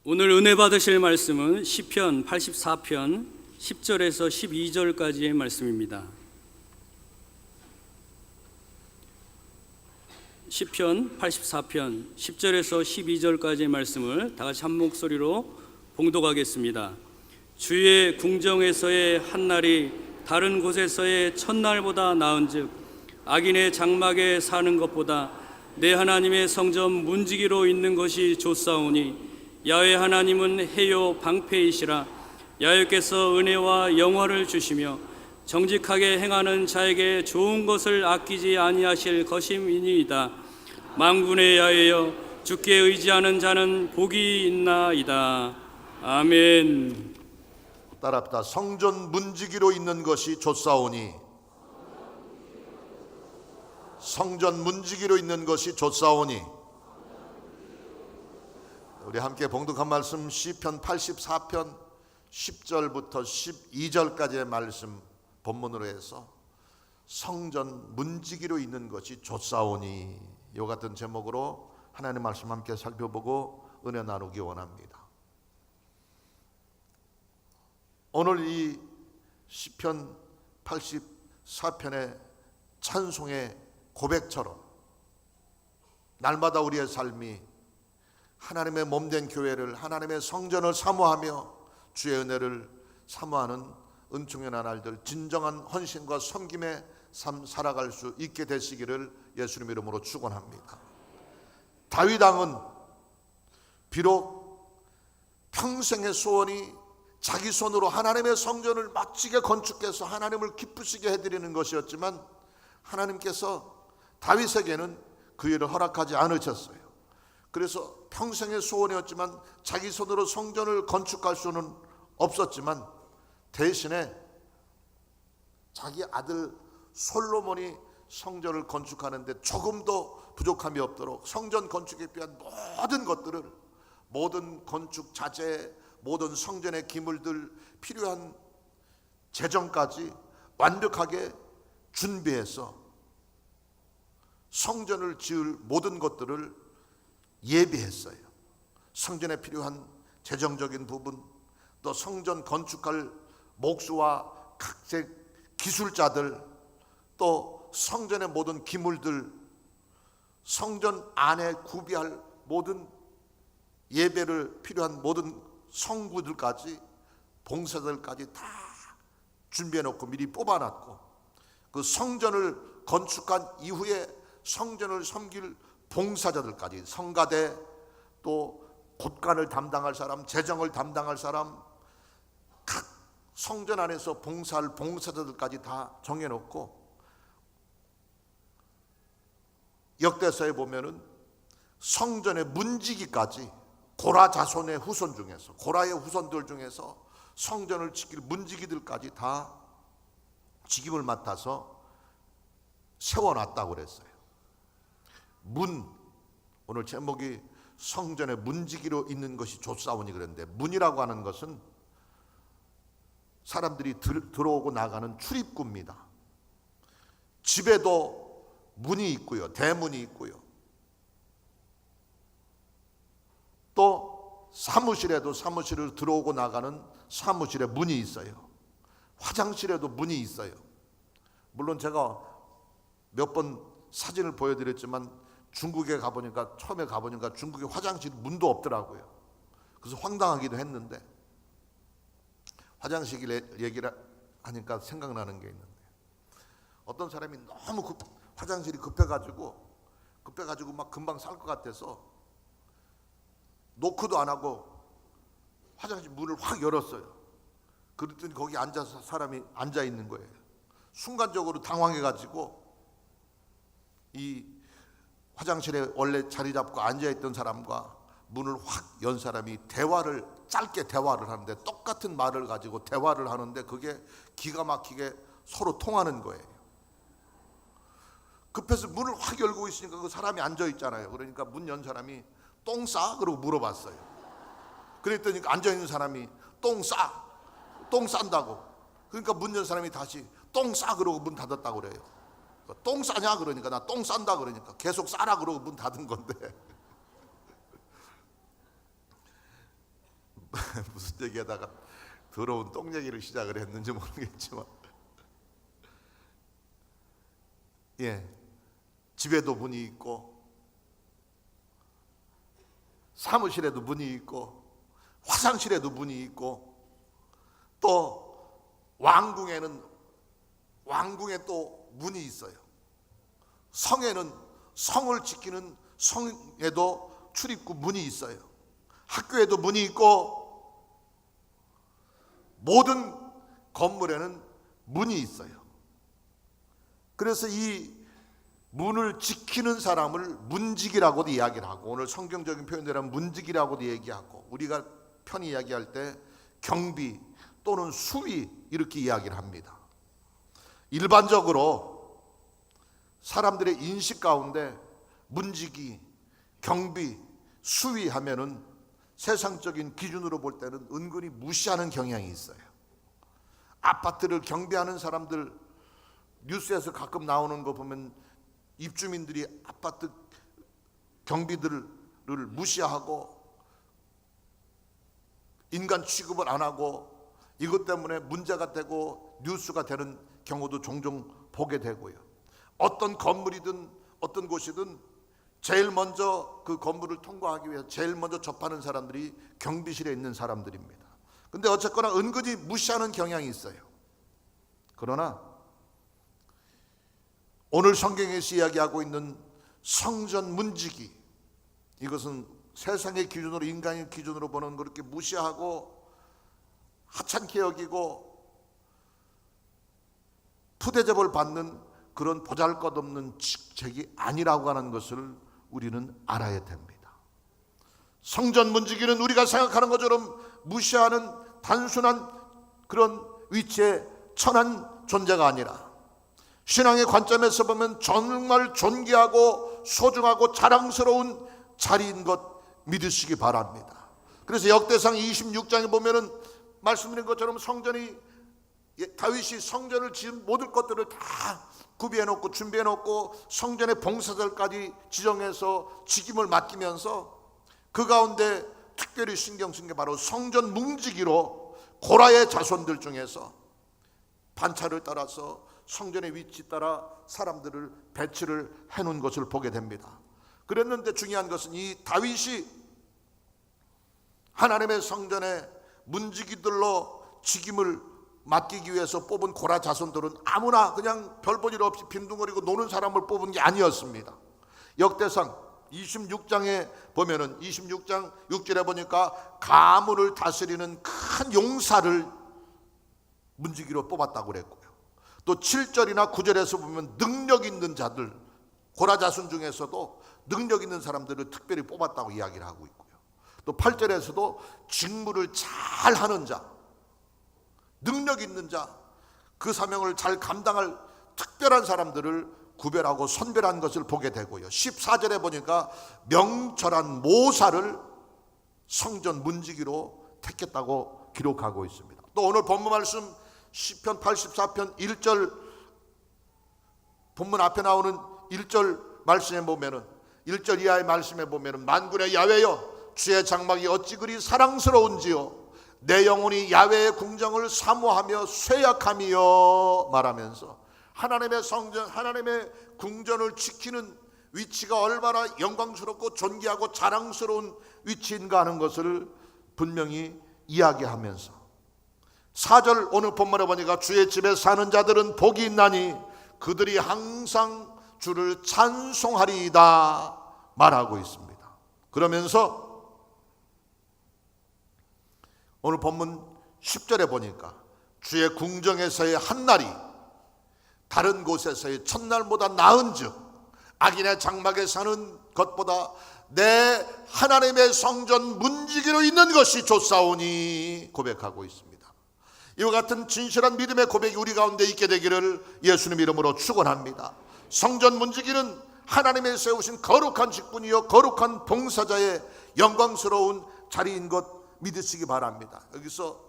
오늘 은혜 받으실 말씀은 시편 84편 10절에서 12절까지의 말씀입니다. 시편 84편 10절에서 12절까지의 말씀을 다 같이 한 목소리로 봉독하겠습니다. 주의 궁정에서의 한날이 다른 곳에서의 첫날보다 나은즉 악인의 장막에 사는 것보다 내 하나님의 성전 문지기로 있는 것이 좋사오니 야훼 하나님은 해요 방패이시라. 야훼께서 은혜와 영화를 주시며 정직하게 행하는 자에게 좋은 것을 아끼지 아니하실 것임이니이다. 만군의 야훼여, 주께 의지하는 자는 복이 있나이다. 아멘. 따라합니다. 성전 문지기로 있는 것이 좋사오니, 성전 문지기로 있는 것이 좋사오니. 우리 함께 봉독한 말씀 시편 84편 10절부터 12절까지의 말씀 본문으로 해서 성전 문지기로 있는 것이 좋사오니, 이와 같은 제목으로 하나님의 말씀 함께 살펴보고 은혜 나누기 원합니다. 오늘 이 시편 84편의 찬송의 고백처럼 날마다 우리의 삶이 하나님의 몸된 교회를, 하나님의 성전을 사모하며 주의 은혜를 사모하는 은총의 나날들, 진정한 헌신과 섬김의 삶 살아갈 수 있게 되시기를 예수님 이름으로 축원합니다. 다윗 왕은 비록 평생의 소원이 자기 손으로 하나님의 성전을 멋지게 건축해서 하나님을 기쁘시게 해드리는 것이었지만 하나님께서 다윗에게는 그 일을 허락하지 않으셨어요. 그래서 평생의 소원이었지만 자기 손으로 성전을 건축할 수는 없었지만 대신에 자기 아들 솔로몬이 성전을 건축하는데 조금도 부족함이 없도록 성전 건축에 필요한 모든 것들을, 모든 건축 자재, 모든 성전의 기물들, 필요한 재정까지 완벽하게 준비해서 성전을 지을 모든 것들을 예비했어요. 성전에 필요한 재정적인 부분, 또 성전 건축할 목수와 각색 기술자들, 또 성전의 모든 기물들, 성전 안에 구비할 모든 예배를 필요한 모든 성구들까지, 봉사들까지 다 준비해 놓고 미리 뽑아놨고, 그 성전을 건축한 이후에 성전을 섬길 봉사자들까지, 성가대, 또 곳간을 담당할 사람, 재정을 담당할 사람, 각 성전 안에서 봉사할 봉사자들까지 다 정해놓고, 역대서에 보면은 성전의 문지기까지 고라 자손의 후손 중에서, 고라의 후손들 중에서 성전을 지킬 문지기들까지 다 직임을 맡아서 세워놨다고 그랬어요. 오늘 제목이 성전의 문지기로 있는 것이 좋사오니 그런데, 문이라고 하는 것은 사람들이 들어오고 나가는 출입구입니다. 집에도 문이 있고요, 대문이 있고요, 또 사무실에도 사무실을 들어오고 나가는 사무실에 문이 있어요. 화장실에도 문이 있어요. 물론 제가 몇 번 사진을 보여드렸지만 중국에 가보니까, 처음에 가보니까 중국에 화장실 문도 없더라고요. 그래서 황당하기도 했는데, 화장실 얘기를 하니까 생각나는 게 있는데, 어떤 사람이 너무 화장실이 급해가지고 막 금방 쌀 것 같아서 노크도 안 하고 화장실 문을 확 열었어요. 그랬더니 거기 앉아서 사람이 앉아 있는 거예요. 순간적으로 당황해가지고 이 화장실에 원래 자리 잡고 앉아있던 사람과 문을 확 연 사람이 짧게 대화를 하는데, 똑같은 말을 가지고 대화를 하는데 그게 기가 막히게 서로 통하는 거예요. 급해서 문을 확 열고 있으니까 그 사람이 앉아있잖아요. 그러니까 문 연 사람이 똥 싸? 그러고 물어봤어요. 그랬더니 앉아있는 사람이 똥 싼다고. 그러니까 문 연 사람이 다시 똥 싸? 그러고 문 닫았다고 그래요. 똥 싸냐? 그러니까 나 똥 싼다 그러니까 계속 싸라 그러고 문 닫은 건데 무슨 얘기하다가 더러운 똥 얘기를 시작을 했는지 모르겠지만, 집에도 문이 있고 사무실에도 문이 있고 화장실에도 문이 있고, 또 왕궁에 또 문이 있어요. 성에는 성을 지키는 성에도 출입구 문이 있어요. 학교에도 문이 있고 모든 건물에는 문이 있어요. 그래서 이 문을 지키는 사람을 문지기라고도 이야기를 하고, 오늘 성경적인 표현대로 문지기라고도 얘기하고, 우리가 편히 이야기할 때 경비 또는 수위 이렇게 이야기를 합니다. 일반적으로 사람들의 인식 가운데 문지기, 경비, 수위 하면은 세상적인 기준으로 볼 때는 은근히 무시하는 경향이 있어요. 아파트를 경비하는 사람들 뉴스에서 가끔 나오는 거 보면 입주민들이 아파트 경비들을 무시하고 인간 취급을 안 하고 이것 때문에 문제가 되고 뉴스가 되는 경우도 종종 보게 되고요. 어떤 건물이든 어떤 곳이든 제일 먼저 그 건물을 통과하기 위해서 제일 먼저 접하는 사람들이 경비실에 있는 사람들입니다. 근데 어쨌거나 은근히 무시하는 경향이 있어요. 그러나 오늘 성경에서 이야기하고 있는 성전 문지기, 이것은 세상의 기준으로, 인간의 기준으로 보는 그렇게 무시하고 하찮게 여기고 푸대접을 받는 그런 보잘것없는 직책이 아니라고 하는 것을 우리는 알아야 됩니다. 성전 문지기는 우리가 생각하는 것처럼 무시하는 단순한 그런 위치에 천한 존재가 아니라 신앙의 관점에서 보면 정말 존귀하고 소중하고 자랑스러운 자리인 것 믿으시기 바랍니다. 그래서 역대상 26장에 보면은 말씀드린 것처럼 다윗이 성전을 지은 모든 것들을 다 구비해놓고 준비해놓고 성전의 봉사자들까지 지정해서 직임을 맡기면서 그 가운데 특별히 신경 쓴 게 바로 성전 문지기로 고라의 자손들 중에서 반차를 따라서 성전의 위치 따라 사람들을 배치를 해놓은 것을 보게 됩니다. 그랬는데 중요한 것은 이 다윗이 하나님의 성전의 문지기들로 직임을 맡기기 위해서 뽑은 고라 자손들은 아무나 그냥 별 볼 일 없이 빈둥거리고 노는 사람을 뽑은 게 아니었습니다. 역대상 26장에 보면은 26장 6절에 보니까 가문을 다스리는 큰 용사를 문지기로 뽑았다고 그랬고요. 또 7절이나 9절에서 보면 능력 있는 자들, 고라 자손 중에서도 능력 있는 사람들을 특별히 뽑았다고 이야기를 하고 있고요. 또 8절에서도 직무를 잘 하는 자, 능력 있는 자, 그 사명을 잘 감당할 특별한 사람들을 구별하고 선별한 것을 보게 되고요. 14절에 보니까 명철한 모사를 성전 문지기로 택했다고 기록하고 있습니다. 또 오늘 본문 말씀 시편 84편 1절, 본문 앞에 나오는 1절 말씀에 보면은 1절 이하의 말씀에 보면은 만군의 야훼여 주의 장막이 어찌 그리 사랑스러운지요 내 영혼이 야훼의 궁정을 사모하며 쇠약하며 말하면서 하나님의 성전, 하나님의 궁전을 지키는 위치가 얼마나 영광스럽고 존귀하고 자랑스러운 위치인가 하는 것을 분명히 이야기하면서 4절 오늘 본문에 보니까 주의 집에 사는 자들은 복이 있나니 그들이 항상 주를 찬송하리이다 말하고 있습니다. 그러면서 오늘 본문 10절에 보니까 주의 궁정에서의 한날이 다른 곳에서의 첫날보다 나은즉 악인의 장막에 사는 것보다 내 하나님의 성전 문지기로 있는 것이 좋사오니 고백하고 있습니다. 이와 같은 진실한 믿음의 고백이 우리 가운데 있게 되기를 예수님 이름으로 축원합니다. 성전 문지기는 하나님의 세우신 거룩한 직분이요 거룩한 봉사자의 영광스러운 자리인 것 믿으시기 바랍니다. 여기서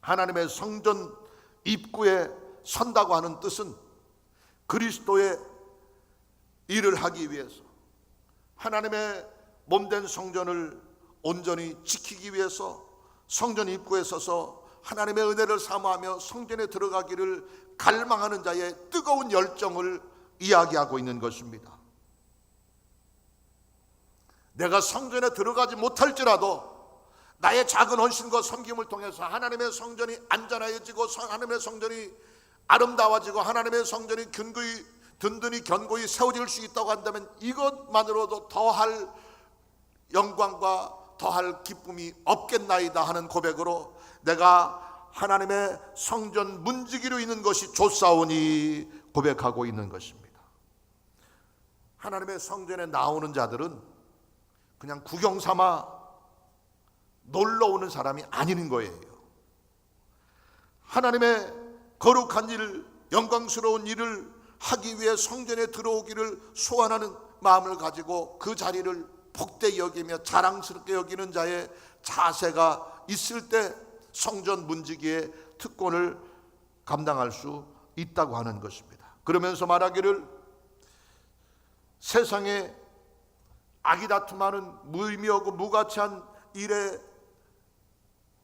하나님의 성전 입구에 선다고 하는 뜻은 그리스도의 일을 하기 위해서 하나님의 몸된 성전을 온전히 지키기 위해서 성전 입구에 서서 하나님의 은혜를 사모하며 성전에 들어가기를 갈망하는 자의 뜨거운 열정을 이야기하고 있는 것입니다. 내가 성전에 들어가지 못할지라도 나의 작은 헌신과 섬김을 통해서 하나님의 성전이 안전해지고 하나님의 성전이 아름다워지고 하나님의 성전이 든든히 견고히 세워질 수 있다고 한다면 이것만으로도 더할 영광과 더할 기쁨이 없겠나이다 하는 고백으로 내가 하나님의 성전 문지기로 있는 것이 좋사오니 고백하고 있는 것입니다. 하나님의 성전에 나오는 자들은 그냥 구경 삼아 놀러 오는 사람이 아닌 거예요. 하나님의 거룩한 일, 영광스러운 일을 하기 위해 성전에 들어오기를 소원하는 마음을 가지고 그 자리를 복되이 여기며 자랑스럽게 여기는 자의 자세가 있을 때 성전 문지기의 특권을 감당할 수 있다고 하는 것입니다. 그러면서 말하기를 세상에 악이다툼하는 무의미하고 무가치한 일에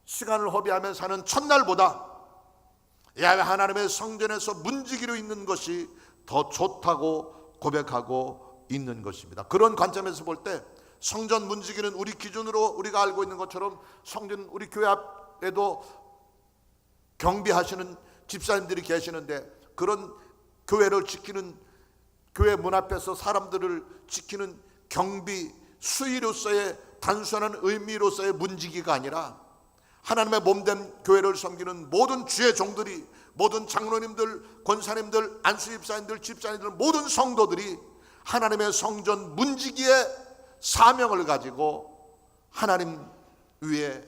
시간을 허비하며 사는 첫날보다 야훼 하나님의 성전에서 문지기로 있는 것이 더 좋다고 고백하고 있는 것입니다. 그런 관점에서 볼 때 성전 문지기는 우리 기준으로 우리가 알고 있는 것처럼 성전 우리 교회 앞에도 경비하시는 집사님들이 계시는데 그런 교회를 지키는 교회 문 앞에서 사람들을 지키는 경비 수위로서의 단순한 의미로서의 문지기가 아니라 하나님의 몸된 교회를 섬기는 모든 주의 종들이, 모든 장로님들, 권사님들, 안수집사님들, 집사님들, 모든 성도들이 하나님의 성전 문지기의 사명을 가지고 하나님 위에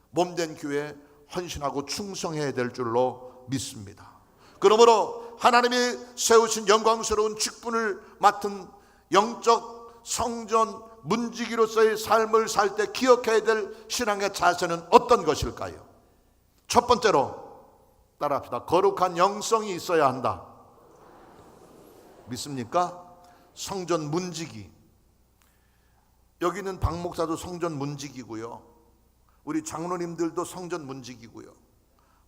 몸된 교회에 헌신하고 충성해야 될 줄로 믿습니다. 그러므로 하나님이 세우신 영광스러운 직분을 맡은 영적 성전 문지기로서의 삶을 살 때 기억해야 될 신앙의 자세는 어떤 것일까요? 첫 번째로 따라합시다. 거룩한 영성이 있어야 한다. 믿습니까? 성전 문지기. 여기 있는 박 목사도 성전 문지기고요, 우리 장로님들도 성전 문지기고요,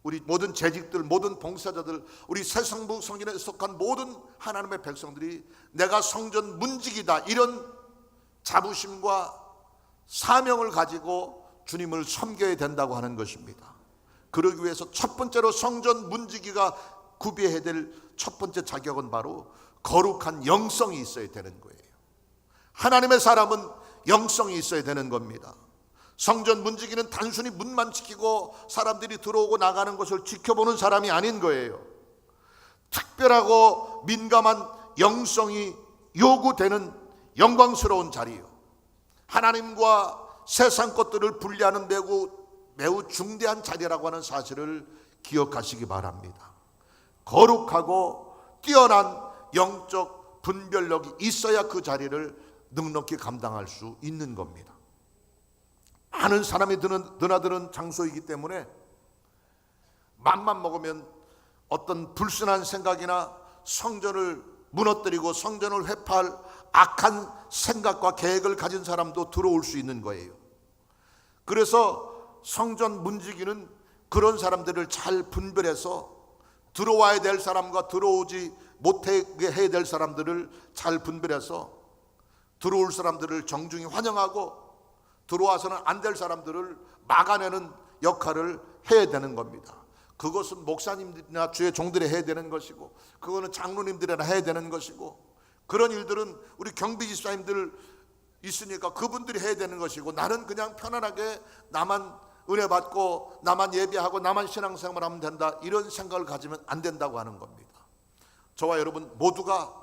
우리 모든 재직들, 모든 봉사자들, 우리 새성부 성전에 속한 모든 하나님의 백성들이 내가 성전 문지기다 이런 자부심과 사명을 가지고 주님을 섬겨야 된다고 하는 것입니다. 그러기 위해서 첫 번째로 성전 문지기가 구비해야 될 첫 번째 자격은 바로 거룩한 영성이 있어야 되는 거예요. 하나님의 사람은 영성이 있어야 되는 겁니다. 성전 문지기는 단순히 문만 지키고 사람들이 들어오고 나가는 것을 지켜보는 사람이 아닌 거예요. 특별하고 민감한 영성이 요구되는 영광스러운 자리요, 하나님과 세상 것들을 분리하는 매우 중대한 자리라고 하는 사실을 기억하시기 바랍니다. 거룩하고 뛰어난 영적 분별력이 있어야 그 자리를 넉넉히 감당할 수 있는 겁니다. 많은 사람이 드나드는 장소이기 때문에 맘만 먹으면 어떤 불순한 생각이나 성전을 무너뜨리고 성전을 회파할 악한 생각과 계획을 가진 사람도 들어올 수 있는 거예요. 그래서 성전 문지기는 그런 사람들을 잘 분별해서 들어와야 될 사람과 들어오지 못하게 해야 될 사람들을 잘 분별해서 들어올 사람들을 정중히 환영하고 들어와서는 안 될 사람들을 막아내는 역할을 해야 되는 겁니다. 그것은 목사님들이나 주의 종들이 해야 되는 것이고, 그거는 장로님들이나 해야 되는 것이고, 그런 일들은 우리 경비집사님들 있으니까 그분들이 해야 되는 것이고, 나는 그냥 편안하게 나만 은혜 받고 나만 예배하고 나만 신앙생활을 하면 된다, 이런 생각을 가지면 안 된다고 하는 겁니다. 저와 여러분 모두가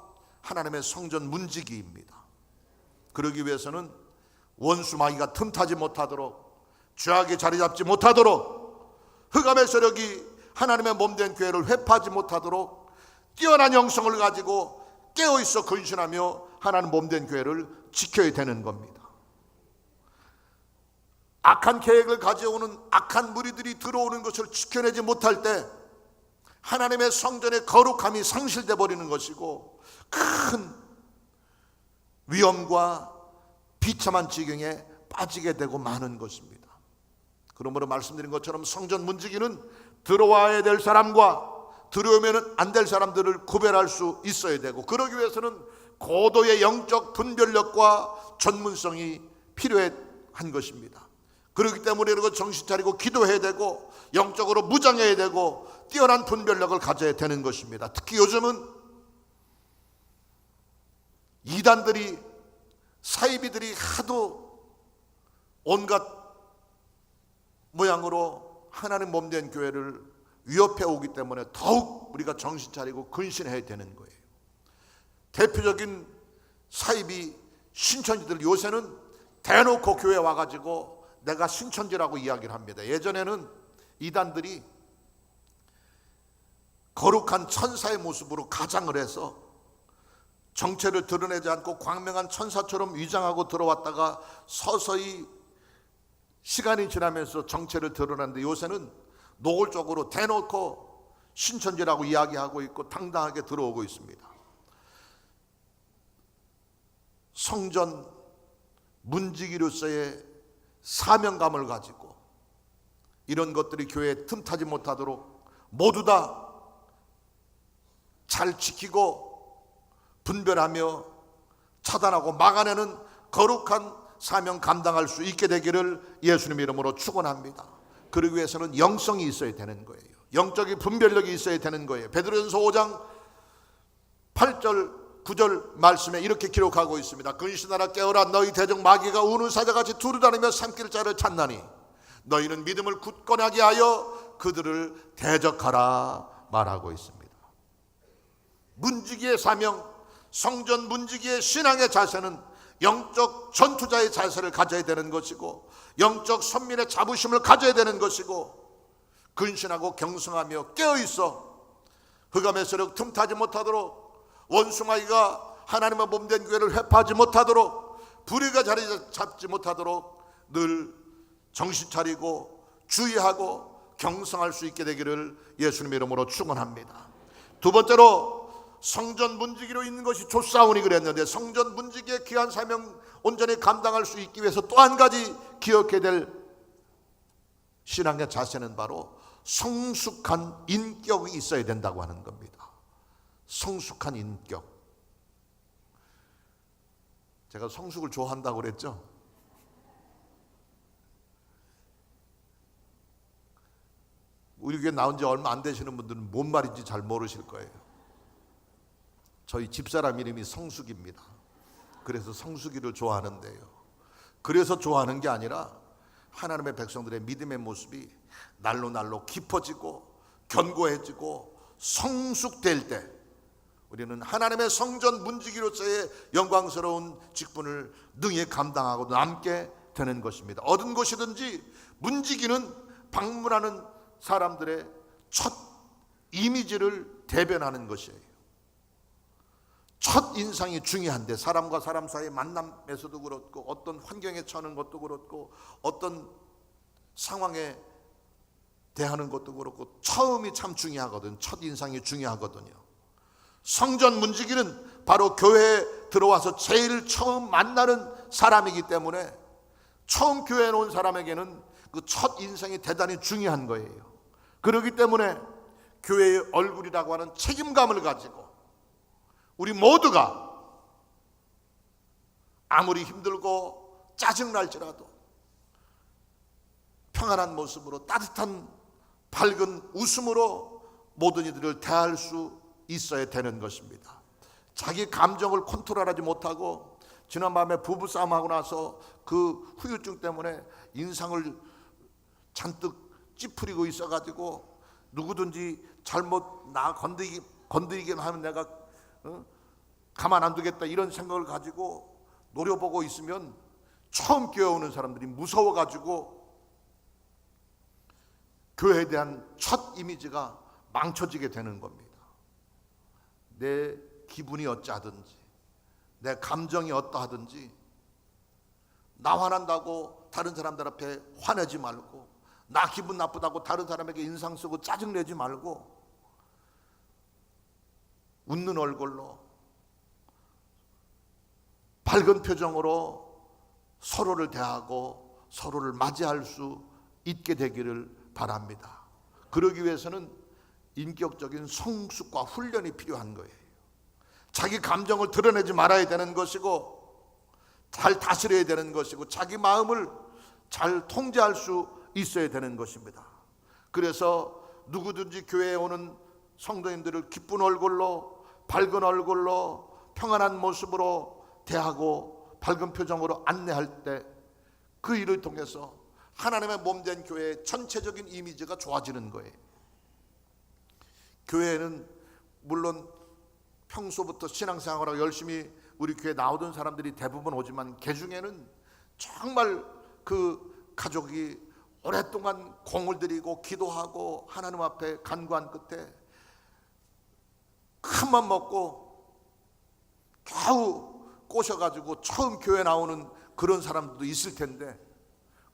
하나님의 성전 문지기입니다. 그러기 위해서는 원수 마귀가 틈타지 못하도록, 죄악이 자리 잡지 못하도록, 흑암의 세력이 하나님의 몸된 교회를 회파하지 못하도록 뛰어난 영성을 가지고 깨어있어 근신하며 하나님 몸된 교회를 지켜야 되는 겁니다. 악한 계획을 가져오는 악한 무리들이 들어오는 것을 지켜내지 못할 때 하나님의 성전의 거룩함이 상실돼 버리는 것이고, 큰 위험과 비참한 지경에 빠지게 되고 마는 것입니다. 그러므로 말씀드린 것처럼 성전 문지기는 들어와야 될 사람과 들어오면 안 될 사람들을 구별할 수 있어야 되고, 그러기 위해서는 고도의 영적 분별력과 전문성이 필요한 것입니다. 그렇기 때문에 이런 거 정신 차리고 기도해야 되고 영적으로 무장해야 되고 뛰어난 분별력을 가져야 되는 것입니다. 특히 요즘은 이단들이, 사이비들이 하도 온갖 모양으로 하나님 몸된 교회를 위협해 오기 때문에 더욱 우리가 정신 차리고 근신해야 되는 거예요. 대표적인 사이비 신천지들 요새는 대놓고 교회에 와가지고 내가 신천지라고 이야기를 합니다. 예전에는 이단들이 거룩한 천사의 모습으로 가장을 해서 정체를 드러내지 않고 광명한 천사처럼 위장하고 들어왔다가 서서히 시간이 지나면서 정체를 드러냈는데, 요새는 노골적으로 대놓고 신천지라고 이야기하고 있고 당당하게 들어오고 있습니다. 성전 문지기로서의 사명감을 가지고 이런 것들이 교회에 틈타지 못하도록 모두 다 잘 지키고 분별하며 차단하고 막아내는 거룩한 사명 감당할 수 있게 되기를 예수님 이름으로 축원합니다. 그러기 위해서는 영성이 있어야 되는 거예요. 영적인 분별력이 있어야 되는 거예요. 베드로전서 5장 8절 9절 말씀에 이렇게 기록하고 있습니다. 근신하라 깨어라, 너희 대적 마귀가 우는 사자같이 두루다니며 삼킬 자를 찾나니 너희는 믿음을 굳건하게 하여 그들을 대적하라 말하고 있습니다. 문지기의 사명, 성전 문지기의 신앙의 자세는 영적 전투자의 자세를 가져야 되는 것이고 영적 선민의 자부심을 가져야 되는 것이고, 근신하고 경성하며 깨어있어 흑암의 세력 틈타지 못하도록, 원수마귀가 하나님의 몸된 교회를 회파하지 못하도록, 불의가 자리 잡지 못하도록 늘 정신 차리고 주의하고 경성할 수 있게 되기를 예수님의 이름으로 축원합니다. 두 번째로 성전 문지기로 있는 것이 좋사오니 그랬는데, 성전 문지기의 귀한 사명 온전히 감당할 수 있기 위해서 또 한 가지 기억해야 될 신앙의 자세는 바로 성숙한 인격이 있어야 된다고 하는 겁니다. 성숙한 인격. 제가 성숙을 좋아한다고 그랬죠? 우리 교회 나온 지 얼마 안 되시는 분들은 뭔 말인지 잘 모르실 거예요. 저희 집사람 이름이 성숙입니다. 그래서 성숙이를 좋아하는데요, 그래서 좋아하는 게 아니라 하나님의 백성들의 믿음의 모습이 날로 날로 깊어지고 견고해지고 성숙될 때 우리는 하나님의 성전 문지기로서의 영광스러운 직분을 능히 감당하고 남게 되는 것입니다. 어떤 곳이든지 문지기는 방문하는 사람들의 첫 이미지를 대변하는 것이에요. 첫 인상이 중요한데, 사람과 사람 사이의 만남에서도 그렇고 어떤 환경에 처하는 것도 그렇고 어떤 상황에 대하는 것도 그렇고 처음이 참 중요하거든. 첫 인상이 중요하거든요. 성전 문지기는 바로 교회에 들어와서 제일 처음 만나는 사람이기 때문에 처음 교회에 온 사람에게는 그 첫 인상이 대단히 중요한 거예요. 그렇기 때문에 교회의 얼굴이라고 하는 책임감을 가지고 우리 모두가 아무리 힘들고 짜증날지라도 평안한 모습으로 따뜻한 밝은 웃음으로 모든 이들을 대할 수 있어야 되는 것입니다. 자기 감정을 컨트롤하지 못하고 지난밤에 부부싸움하고 나서 그 후유증 때문에 인상을 잔뜩 찌푸리고 있어가지고 누구든지 잘못 나 건드리기만 하면 내가 가만 안 두겠다 이런 생각을 가지고 노려보고 있으면 처음 교회 오는 사람들이 무서워가지고 교회에 대한 첫 이미지가 망쳐지게 되는 겁니다. 내 기분이 어찌하든지 내 감정이 어떠하든지 나 화난다고 다른 사람들 앞에 화내지 말고, 나 기분 나쁘다고 다른 사람에게 인상 쓰고 짜증내지 말고 웃는 얼굴로 밝은 표정으로 서로를 대하고 서로를 맞이할 수 있게 되기를 바랍니다. 그러기 위해서는 인격적인 성숙과 훈련이 필요한 거예요. 자기 감정을 드러내지 말아야 되는 것이고, 잘 다스려야 되는 것이고, 자기 마음을 잘 통제할 수 있어야 되는 것입니다. 그래서 누구든지 교회에 오는 성도님들을 기쁜 얼굴로, 밝은 얼굴로, 평안한 모습으로 대하고 밝은 표정으로 안내할 때 그 일을 통해서 하나님의 몸된 교회의 전체적인 이미지가 좋아지는 거예요. 교회는 물론 평소부터 신앙생활하고 열심히 우리 교회 나오던 사람들이 대부분 오지만, 그 중에는 정말 그 가족이 오랫동안 공을 들이고 기도하고 하나님 앞에 간구한 끝에 큰맘 먹고 겨우 꼬셔가지고 처음 교회 나오는 그런 사람들도 있을 텐데,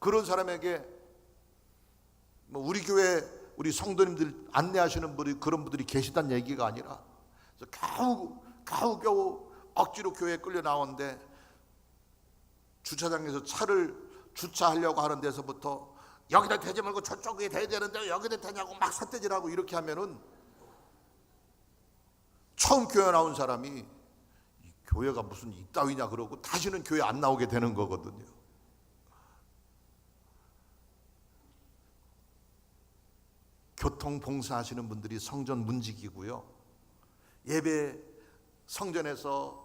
그런 사람에게 뭐 우리 교회 우리 성도님들 안내하시는 분이 그런 분들이 계시단 얘기가 아니라, 겨우 억지로 교회에 끌려 나오는데 주차장에서 차를 주차하려고 하는 데서부터 여기다 대지 말고 저쪽에 대야 되는데 여기다 대냐고 막 삿대질하고 이렇게 하면은 처음 교회 나온 사람이 이 교회가 무슨 이따위냐 그러고 다시는 교회 안 나오게 되는 거거든요. 교통 봉사하시는 분들이 성전 문지기고요, 예배 성전에서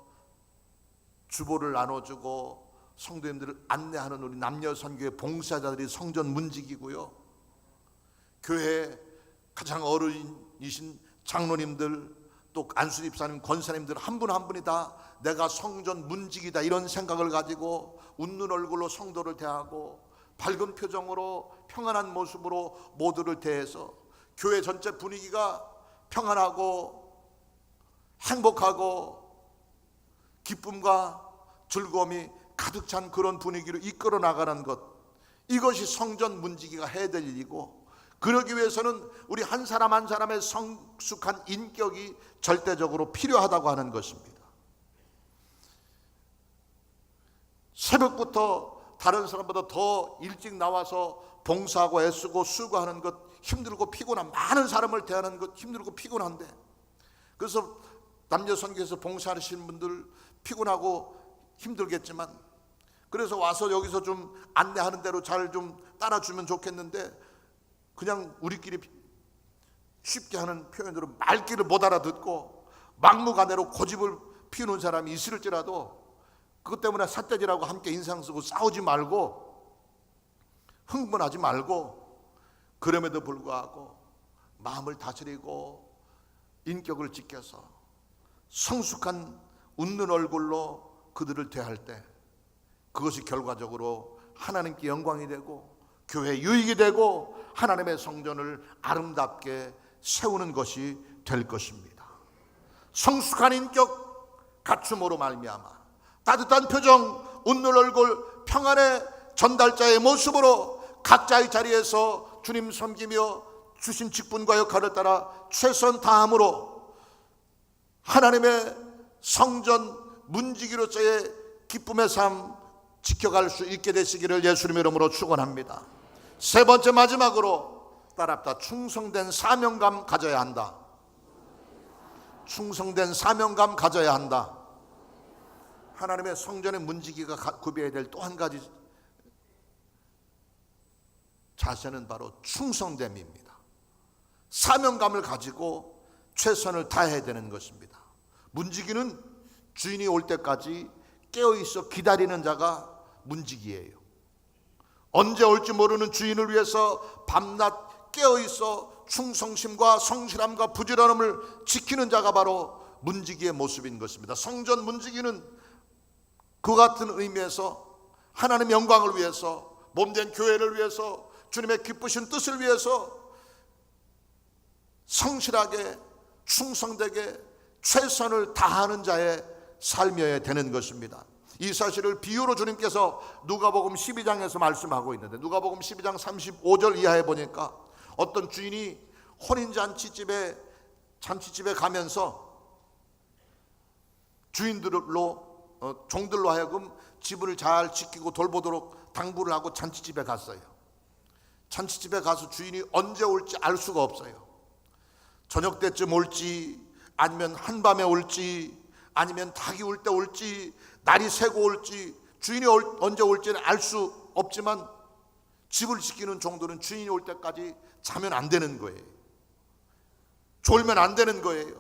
주보를 나눠주고 성도님들을 안내하는 우리 남녀 선교의 봉사자들이 성전 문지기고요, 교회 가장 어른이신 장로님들, 또 안수 집사님, 권사님들 한 분 한 분이 다 내가 성전 문지기다 이런 생각을 가지고 웃는 얼굴로 성도를 대하고 밝은 표정으로 평안한 모습으로 모두를 대해서 교회 전체 분위기가 평안하고 행복하고 기쁨과 즐거움이 가득 찬 그런 분위기로 이끌어 나가는 것, 이것이 성전 문지기가 해야 될 일이고, 그러기 위해서는 우리 한 사람 한 사람의 성숙한 인격이 절대적으로 필요하다고 하는 것입니다. 새벽부터 다른 사람보다 더 일찍 나와서 봉사하고 애쓰고 수고하는 것 힘들고 피곤한, 많은 사람을 대하는 것 힘들고 피곤한데, 그래서 남녀 선교에서 봉사하시는 분들 피곤하고 힘들겠지만, 그래서 와서 여기서 좀 안내하는 대로 잘 좀 따라주면 좋겠는데, 그냥 우리끼리 쉽게 하는 표현으로 말귀를 못 알아듣고 막무가내로 고집을 피우는 사람이 있을지라도 그것 때문에 삿대질하고 함께 인상 쓰고 싸우지 말고 흥분하지 말고, 그럼에도 불구하고 마음을 다스리고 인격을 지켜서 성숙한 웃는 얼굴로 그들을 대할 때 그것이 결과적으로 하나님께 영광이 되고 교회 유익이 되고 하나님의 성전을 아름답게 세우는 것이 될 것입니다. 성숙한 인격 갖춤으로 말미암아 따뜻한 표정, 웃는 얼굴, 평안의 전달자의 모습으로 각자의 자리에서 주님 섬기며 주신 직분과 역할을 따라 최선 다함으로 하나님의 성전 문지기로서의 기쁨의 삶 지켜갈 수 있게 되시기를 예수님 이름으로 축원합니다. 세 번째, 마지막으로 따라합다. 충성된 사명감 가져야 한다. 충성된 사명감 가져야 한다. 하나님의 성전의 문지기가 구비해야 될 또 한 가지 자세는 바로 충성됨입니다. 사명감을 가지고 최선을 다해야 되는 것입니다. 문지기는 주인이 올 때까지 깨어있어 기다리는 자가 문지기예요. 언제 올지 모르는 주인을 위해서 밤낮 깨어있어 충성심과 성실함과 부지런함을 지키는 자가 바로 문지기의 모습인 것입니다. 성전 문지기는 그 같은 의미에서 하나님의 영광을 위해서, 몸된 교회를 위해서, 주님의 기쁘신 뜻을 위해서 성실하게 충성되게 최선을 다하는 자의 삶이어야 되는 것입니다. 이 사실을 비유로 주님께서 누가복음 12장에서 말씀하고 있는데, 누가복음 12장 35절 이하에 보니까 어떤 주인이 혼인잔치집에 가면서 종들로 하여금 집을 잘 지키고 돌보도록 당부를 하고 잔치집에 갔어요. 잔치집에 가서 주인이 언제 올지 알 수가 없어요. 저녁 때쯤 올지, 아니면 한밤에 올지, 아니면 닭이 울 때 올지, 날이 새고 올지, 주인이 언제 올지는 알 수 없지만 집을 지키는 종들은 주인이 올 때까지 자면 안 되는 거예요. 졸면 안 되는 거예요.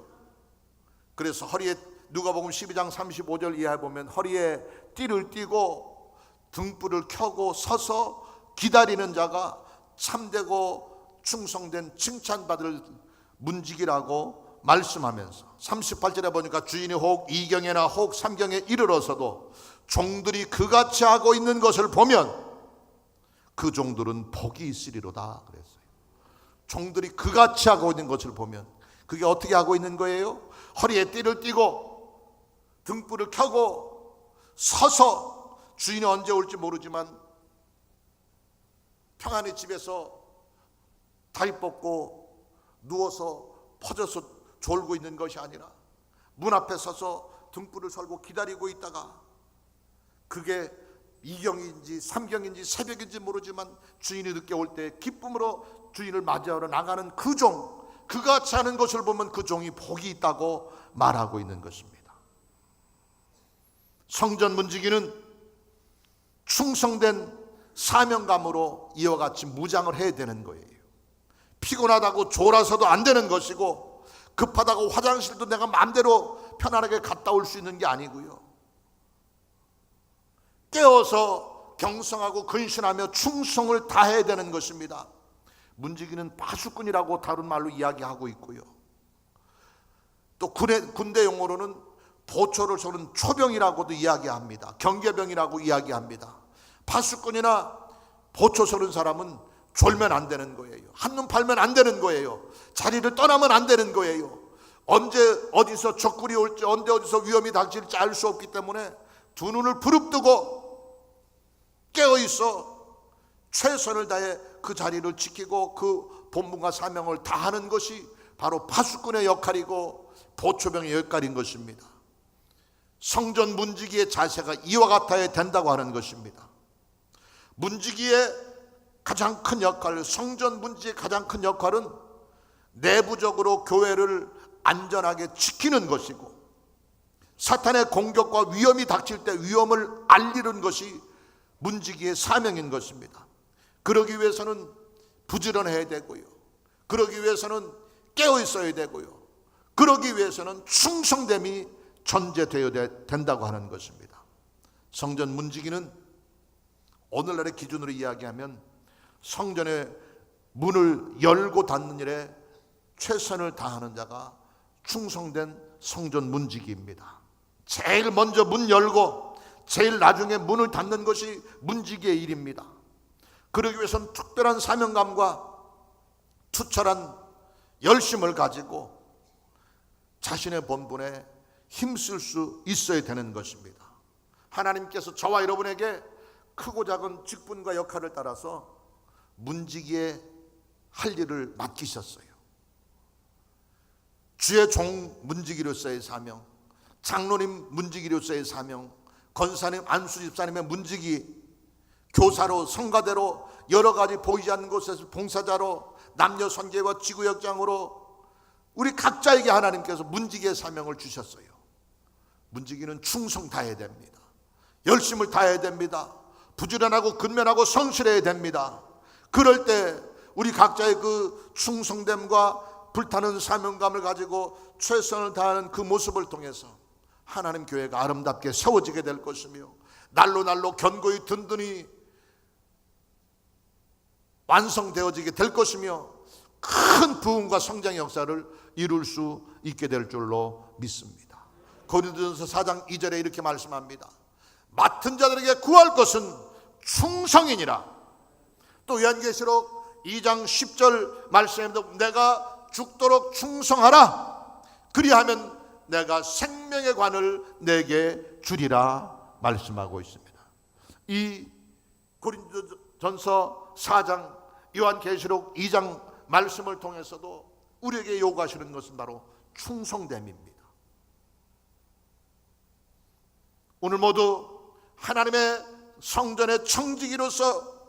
그래서 허리에, 누가복음 12장 35절 이하에 보면 허리에 띠를 띠고 등불을 켜고 서서 기다리는 자가 참되고 충성된 칭찬받을 문지기라고 말씀하면서, 38절에 보니까 주인이 혹 2경에나 혹 3경에 이르러서도 종들이 그같이 하고 있는 것을 보면 그 종들은 복이 있으리로다 그랬어요. 종들이 그같이 하고 있는 것을 보면, 그게 어떻게 하고 있는 거예요? 허리에 띠를 띠고 등불을 켜고 서서, 주인이 언제 올지 모르지만 평안히 집에서 다리 뻗고 누워서 퍼져서 졸고 있는 것이 아니라 문 앞에 서서 등불을 설고 기다리고 있다가, 그게 2경인지 3경인지 새벽인지 모르지만 주인이 늦게 올 때 기쁨으로 주인을 맞이하러 나가는 그 종, 그같이 하는 것을 보면 그 종이 복이 있다고 말하고 있는 것입니다. 성전 문지기는 충성된 사명감으로 이와 같이 무장을 해야 되는 거예요. 피곤하다고 졸아서도 안 되는 것이고, 급하다고 화장실도 내가 마음대로 편안하게 갔다 올 수 있는 게 아니고요. 깨어서 경성하고 근신하며 충성을 다해야 되는 것입니다. 문지기는 파수꾼이라고 다른 말로 이야기하고 있고요. 또 군대 용어로는 보초를 서는 초병이라고도 이야기합니다. 경계병이라고 이야기합니다. 파수꾼이나 보초 서는 사람은 졸면 안 되는 거예요. 한눈 팔면 안 되는 거예요. 자리를 떠나면 안 되는 거예요. 언제 어디서 적군이 올지, 언제 어디서 위험이 닥칠지 알 수 없기 때문에 두 눈을 부릅뜨고 깨어있어 최선을 다해 그 자리를 지키고 그 본분과 사명을 다하는 것이 바로 파수꾼의 역할이고 보초병의 역할인 것입니다. 성전 문지기의 자세가 이와 같아야 된다고 하는 것입니다. 문지기의 가장 큰 역할, 성전 문지기의 가장 큰 역할은 내부적으로 교회를 안전하게 지키는 것이고, 사탄의 공격과 위험이 닥칠 때 위험을 알리는 것이 문지기의 사명인 것입니다. 그러기 위해서는 부지런해야 되고요. 그러기 위해서는 깨어 있어야 되고요. 그러기 위해서는 충성됨이 전제되어야 된다고 하는 것입니다. 성전 문지기는 오늘날의 기준으로 이야기하면 성전의 문을 열고 닫는 일에 최선을 다하는 자가 충성된 성전 문지기입니다. 제일 먼저 문 열고 제일 나중에 문을 닫는 것이 문지기의 일입니다. 그러기 위해서는 특별한 사명감과 투철한 열심을 가지고 자신의 본분에 힘쓸 수 있어야 되는 것입니다. 하나님께서 저와 여러분에게 크고 작은 직분과 역할을 따라서 문지기의 할 일을 맡기셨어요. 주의 종 문지기로서의 사명, 장로님 문지기로서의 사명, 권사님, 안수집사님의 문지기, 교사로, 성가대로, 여러 가지 보이지 않는 곳에서 봉사자로, 남녀 선교와 지구역장으로 우리 각자에게 하나님께서 문지기의 사명을 주셨어요. 문지기는 충성 다해야 됩니다. 열심을 다해야 됩니다. 부지런하고 근면하고 성실해야 됩니다. 그럴 때 우리 각자의 그 충성됨과 불타는 사명감을 가지고 최선을 다하는 그 모습을 통해서 하나님 교회가 아름답게 세워지게 될 것이며, 날로 날로 견고히 든든히 완성되어지게 될 것이며, 큰 부흥과 성장의 역사를 이룰 수 있게 될 줄로 믿습니다. 고린도전서 4장 2절에 이렇게 말씀합니다. 맡은 자들에게 구할 것은 충성이니라. 또 요한계시록 2장 10절 말씀에도 내가 죽도록 충성하라. 그리하면 내가 생명의 관을 내게 주리라 말씀하고 있습니다. 이 고린도전서 4장, 요한계시록 2장 말씀을 통해서도 우리에게 요구하시는 것은 바로 충성됨입니다. 오늘 모두 하나님의 성전의 청지기로서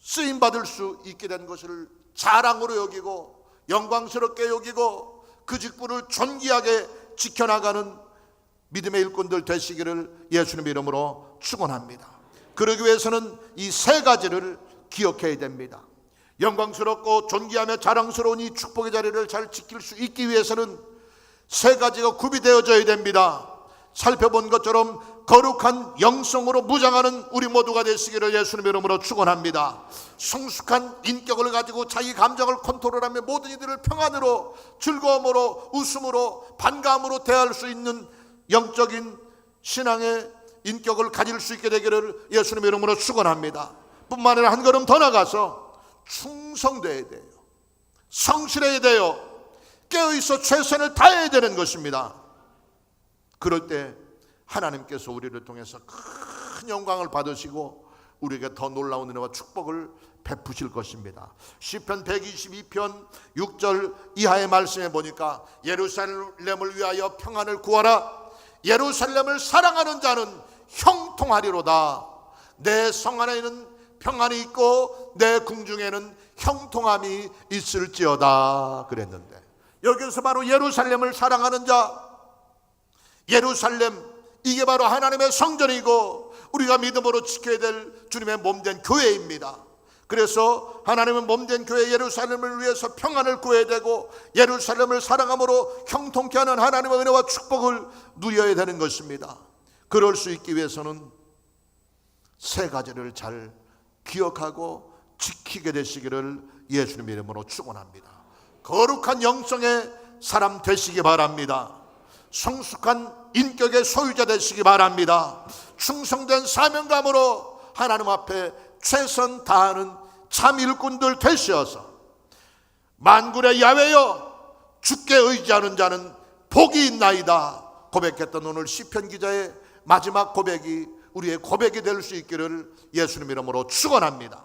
쓰임 받을 수 있게 된 것을 자랑으로 여기고 영광스럽게 여기고 그 직분을 존귀하게 지켜나가는 믿음의 일꾼들 되시기를 예수님의 이름으로 축원합니다. 그러기 위해서는 이 세 가지를 기억해야 됩니다. 영광스럽고 존귀하며 자랑스러운 이 축복의 자리를 잘 지킬 수 있기 위해서는 세 가지가 구비되어져야 됩니다. 살펴본 것처럼 거룩한 영성으로 무장하는 우리 모두가 되시기를 예수님의 이름으로 축원합니다. 성숙한 인격을 가지고 자기 감정을 컨트롤하며 모든 이들을 평안으로 즐거움으로 웃음으로 반감으로 대할 수 있는 영적인 신앙의 인격을 가질 수 있게 되기를 예수님의 이름으로 축원합니다. 뿐만 아니라 한 걸음 더 나가서 충성돼야 돼요. 성실해야 돼요. 깨어있어 최선을 다해야 되는 것입니다. 그럴 때 하나님께서 우리를 통해서 큰 영광을 받으시고 우리에게 더 놀라운 은혜와 축복을 베푸실 것입니다. 시편 122편 6절 이하의 말씀에 보니까 예루살렘을 위하여 평안을 구하라. 예루살렘을 사랑하는 자는 형통하리로다. 내 성 안에는 평안이 있고 내 궁중에는 형통함이 있을지어다 그랬는데, 여기서 바로 예루살렘을 사랑하는 자, 예루살렘, 이게 바로 하나님의 성전이고 우리가 믿음으로 지켜야 될 주님의 몸된 교회입니다. 그래서 하나님의 몸된 교회 예루살렘을 위해서 평안을 구해야 되고 예루살렘을 사랑함으로 형통케 하는 하나님의 은혜와 축복을 누려야 되는 것입니다. 그럴 수 있기 위해서는 세 가지를 잘 기억하고 지키게 되시기를 예수님의 이름으로 축원합니다. 거룩한 영성의 사람 되시기 바랍니다. 성숙한 인격의 소유자 되시기 바랍니다. 충성된 사명감으로 하나님 앞에 최선 다하는 참 일꾼들 되시어서 만군의 야훼여 주께 의지하는 자는 복이 있나이다 고백했던 오늘 시편 기자의 마지막 고백이 우리의 고백이 될 수 있기를 예수님 이름으로 축원합니다.